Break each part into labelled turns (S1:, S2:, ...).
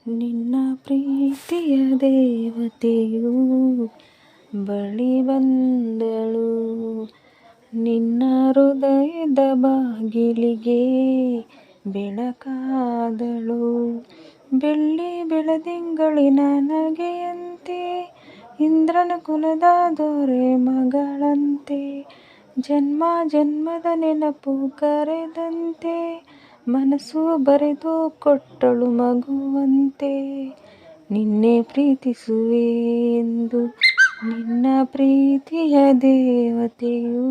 S1: ನಿನ್ನ ಪ್ರೀತಿಯ ದೇವತೆಯು ಬಳಿ ಬಂದಳು, ನಿನ್ನ ಹೃದಯದ ಬಾಗಿಲಿಗೆ ಬೆಳಕಾದಳು. ಬೆಳ್ಳಿ ಬೆಳದಿಂಗಳಿನ ನಗೆಯಂತೆ, ಇಂದ್ರನ ಕುಲದ ದೊರೆ ಮಗಳಂತೆ, ಜನ್ಮ ಜನ್ಮದ ನೆನಪು ಕರೆದಂತೆ, ಮನಸ್ಸು ಬರೆದು ಕೊಟ್ಟಳು ಮಗುವಂತೆ. ನಿನ್ನೆ ಪ್ರೀತಿಸುವೆ ಎಂದು ನಿನ್ನ ಪ್ರೀತಿಯ ದೇವತೆಯು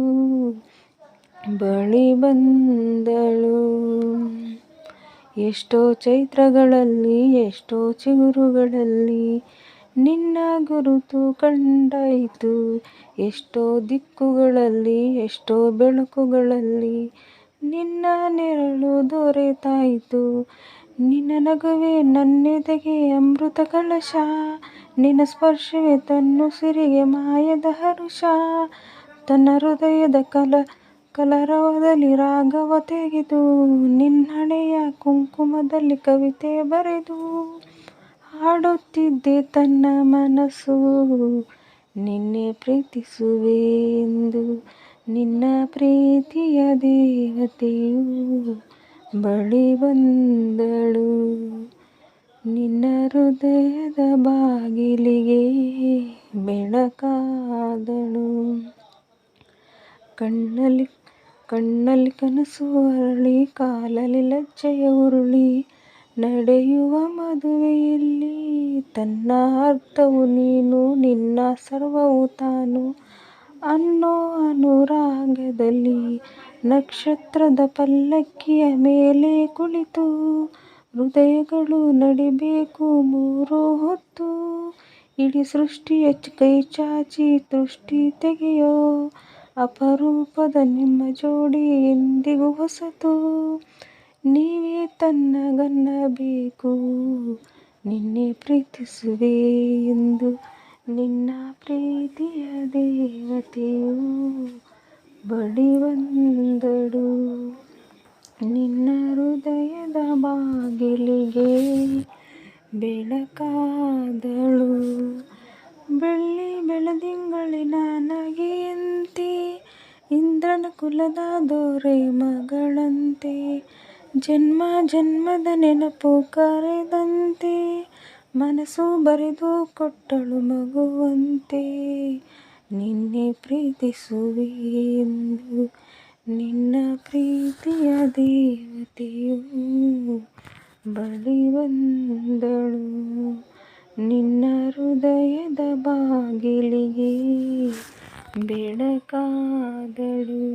S1: ಬಳಿ ಬಂದಳು. ಎಷ್ಟೋ ಚೈತ್ರಗಳಲ್ಲಿ, ಎಷ್ಟೋ ಚಿಗುರುಗಳಲ್ಲಿ ನಿನ್ನ ಗುರುತು ಕಂಡಾಯಿತು. ಎಷ್ಟೋ ದಿಕ್ಕುಗಳಲ್ಲಿ, ಎಷ್ಟೋ ಬೆಳಕುಗಳಲ್ಲಿ ನಿನ್ನ ನೆರಳು ದೊರೆತಾಯಿತು. ನಿನ್ನ ನಗುವೆ ನನ್ನೆದೆಗೆ ಅಮೃತ ಕಲಶ, ನಿನ್ನ ಸ್ಪರ್ಶವೇ ತನ್ನುಸಿರಿಗೆ ಮಾಯದ ಹರುಷ. ತನ್ನ ಹೃದಯದ ಕಲರವದಲ್ಲಿ ರಾಗವ ತೆಗೆದು, ನಿನ್ನಣೆಯ ಕುಂಕುಮದಲ್ಲಿ ಕವಿತೆ ಬರೆದು, ಹಾಡುತ್ತಿದ್ದೆ ತನ್ನ ಮನಸ್ಸು. ನಿನ್ನೆ ಪ್ರೀತಿಸುವೆ ಎಂದು ನಿನ್ನ ಪ್ರೀತಿಯ ದೇವತೆಯು ಬಳಿ ಬಂದಳು, ನಿನ್ನ ಹೃದಯದ ಬಾಗಿಲಿಗೆ ಬೆಳಕಾದಳು. ಕಣ್ಣಲ್ಲಿ ಕನಸು ಅರಳಿ, ಕಾಲಲ್ಲಿ ಲಜ್ಜೆಯ ಉರುಳಿ, ನಡೆಯುವ ಮದುವೆಯಲ್ಲಿ ತನ್ನ ಅರ್ಥವು ನೀನು, ನಿನ್ನ ಸರ್ವವು ತಾನು ಅನ್ನೋ ಅನುರಾಗದಲ್ಲಿ, ನಕ್ಷತ್ರದ ಪಲ್ಲಕ್ಕಿಯ ಮೇಲೆ ಕುಳಿತು ಹೃದಯಗಳು ನಡಿಬೇಕು ಮೂರು ಹೊತ್ತು. ಇಡೀ ಸೃಷ್ಟಿಯ ಕೈ ಚಾಚಿ ದೃಷ್ಟಿ ತೆಗೆಯೋ ಅಪರೂಪದ ನಿಮ್ಮ ಜೋಡಿ ಎಂದಿಗೂ ಹೊಸತು. ನೀವೇ ತನ್ನಗನ್ನಬೇಕು. ನಿನ್ನೆ ಪ್ರೀತಿಸುವೆ ಎಂದು ನಿನ್ನ ಪ್ರೀತಿಯ ದೇವತೆಯು ಬಳಿ ಬಂದಳು, ನಿನ್ನ ಹೃದಯದ ಬಾಗಿಲಿಗೆ ಬೆಳಕಾದಳು. ಬೆಳ್ಳಿ ಬೆಳದಿಂಗಳಿನ ನಗೆಯಂತೆ, ಇಂದ್ರನ ಕುಲದ ದೊರೆ ಮಗಳಂತೆ, ಜನ್ಮ ಜನ್ಮದ ನೆನಪು ಕರೆದಂತೆ, ಮನಸ್ಸು ಬರೆದು ಕೊಟ್ಟಳು ಮಗುವಂತೆ. ನಿನ್ನೆ ಪ್ರೀತಿಸುವೆ ಎಂದು ನಿನ್ನ ಪ್ರೀತಿಯ ದೇವತೆಯು ಬಳಿ ಬಂದಳು, ನಿನ್ನ ಹೃದಯದ ಬಾಗಿಲಿಗೆ ಬೆಳಕಾದಳು.